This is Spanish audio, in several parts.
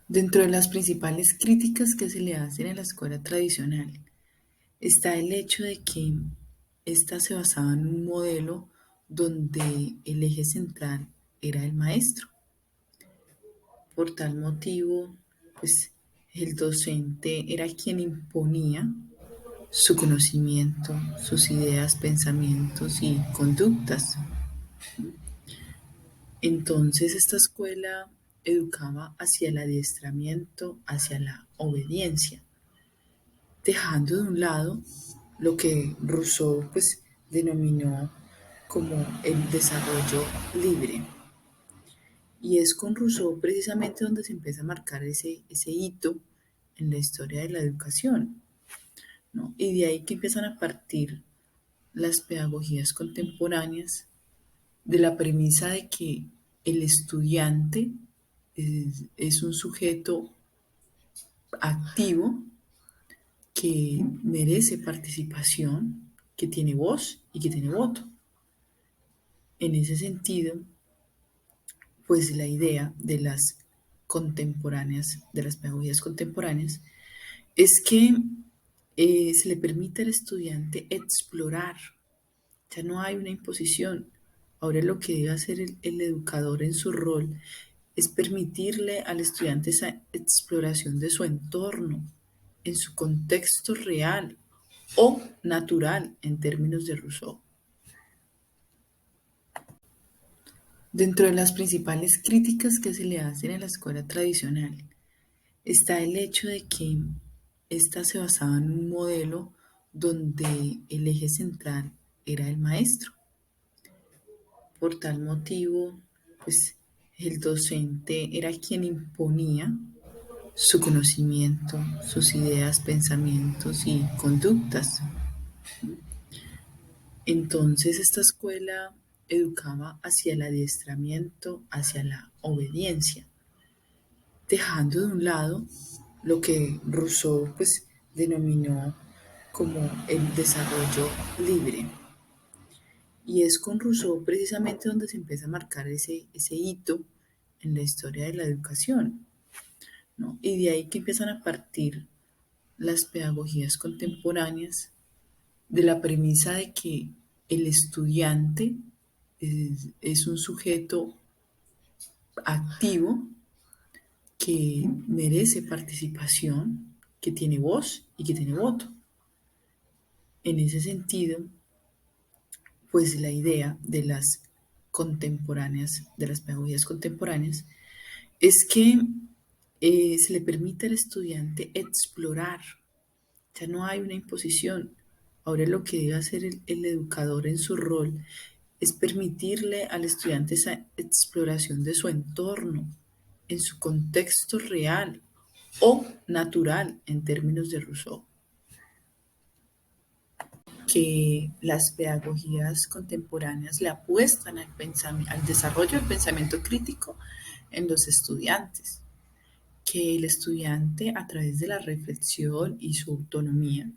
Dentro de las principales críticas que se le hacen a la escuela tradicional está el hecho de que ésta se basaba en un modelo donde el eje central era el maestro. Por tal motivo, pues el docente era quien imponía su conocimiento, sus ideas, pensamientos y conductas. Entonces esta escuela educaba hacia el adiestramiento, hacia la obediencia, dejando de un lado lo que Rousseau pues denominó como el desarrollo libre. Y es con Rousseau precisamente donde se empieza a marcar ese hito en la historia de la educación, ¿no? Y de ahí que empiezan a partir las pedagogías contemporáneas de la premisa de que el estudiante es un sujeto activo que merece participación, que tiene voz y que tiene voto. En ese sentido, pues la idea de las contemporáneas, de las pedagogías contemporáneas, es que se le permite al estudiante explorar. Ya no hay una imposición. Ahora lo que debe hacer el educador en su rol es permitirle al estudiante esa exploración de su entorno, en su contexto real o natural en términos de Rousseau. Dentro de las principales críticas que se le hacen a la escuela tradicional está el hecho de que ésta se basaba en un modelo donde el eje central era el maestro. Por tal motivo, pues el docente era quien imponía su conocimiento, sus ideas, pensamientos y conductas. Entonces esta escuela educaba hacia el adiestramiento, hacia la obediencia, dejando de un lado lo que Rousseau pues denominó como el desarrollo libre. Y es con Rousseau precisamente donde se empieza a marcar ese hito en la historia de la educación, ¿no? Y de ahí que empiezan a partir las pedagogías contemporáneas de la premisa de que el estudiante es un sujeto activo que merece participación, que tiene voz y que tiene voto. En ese sentido, pues la idea de las contemporáneas, de las pedagogías contemporáneas, es que se le permite al estudiante explorar. Ya no hay una imposición. Ahora lo que debe hacer el educador en su rol es permitirle al estudiante esa exploración de su entorno, en su contexto real o natural en términos de Rousseau. Que las pedagogías contemporáneas le apuestan al desarrollo del pensamiento crítico en los estudiantes, que el estudiante a través de la reflexión y su autonomía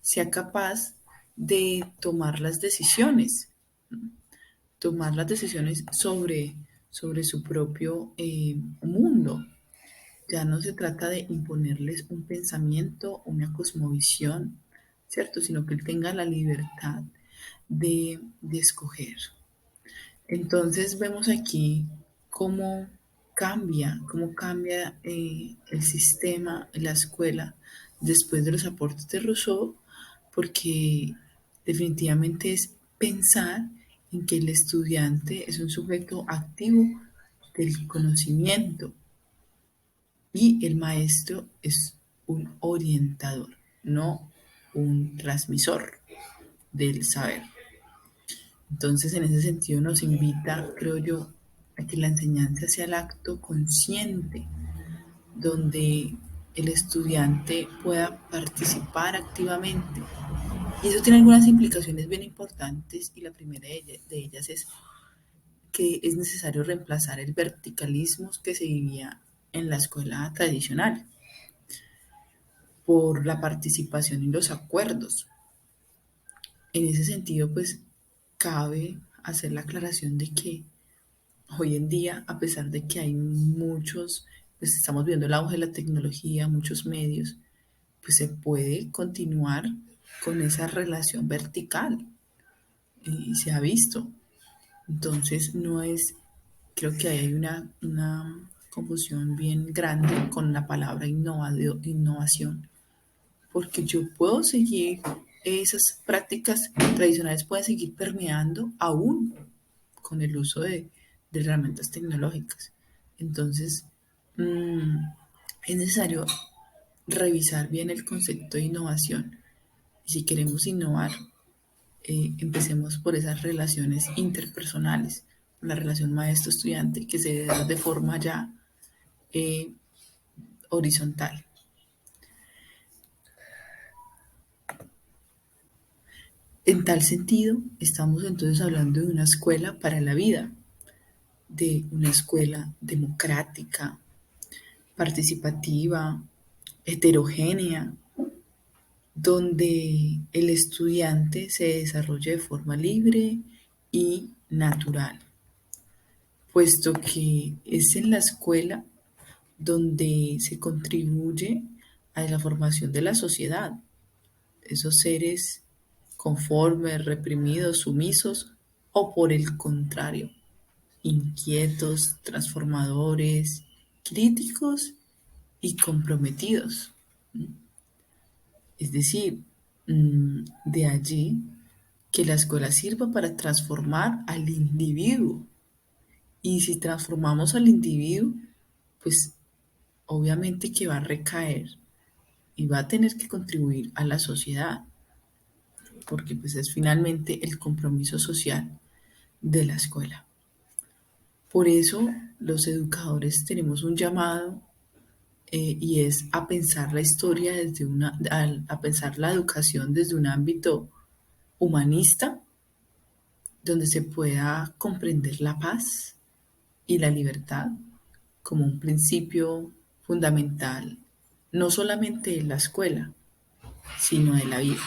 sea capaz de tomar las decisiones sobre su propio mundo. Ya no se trata de imponerles un pensamiento, una cosmovisión, ¿cierto? Sino que él tenga la libertad de escoger. Entonces vemos aquí cómo cómo cambia el sistema, la escuela, después de los aportes de Rousseau, porque definitivamente es pensar en que el estudiante es un sujeto activo del conocimiento y el maestro es un orientador, no un transmisor del saber. Entonces, en ese sentido, nos invita, creo yo, a que la enseñanza sea el acto consciente, donde el estudiante pueda participar activamente. Y eso tiene algunas implicaciones bien importantes y la primera de ellas es que es necesario reemplazar el verticalismo que se vivía en la escuela tradicional por la participación en los acuerdos. En ese sentido, pues cabe hacer la aclaración de que hoy en día, a pesar de que hay muchos pues estamos viendo el auge de la tecnología, muchos medios, pues se puede continuar con esa relación vertical y se ha visto. Entonces no es, creo que ahí hay una confusión bien grande con la palabra innovación, porque yo puedo seguir, esas prácticas tradicionales pueden seguir permeando aún con el uso de herramientas tecnológicas. Entonces, mmm, es necesario revisar bien el concepto de innovación. Y si queremos innovar, empecemos por esas relaciones interpersonales, la relación maestro-estudiante que se da de forma ya eh, horizontal. En tal sentido, estamos entonces hablando de una escuela para la vida, de una escuela democrática, participativa, heterogénea, donde el estudiante se desarrolle de forma libre y natural, puesto que es en la escuela donde se contribuye a la formación de la sociedad, esos seres conformes, reprimidos, sumisos, o por el contrario, inquietos, transformadores, críticos y comprometidos. Es decir, de allí que la escuela sirva para transformar al individuo. Y si transformamos al individuo, pues obviamente que va a recaer y va a tener que contribuir a la sociedad, porque pues es finalmente el compromiso social de la escuela. Por eso los educadores tenemos un llamado y es a pensar la historia a pensar la educación desde un ámbito humanista, donde se pueda comprender la paz y la libertad como un principio fundamental, no solamente de la escuela, sino de la vida.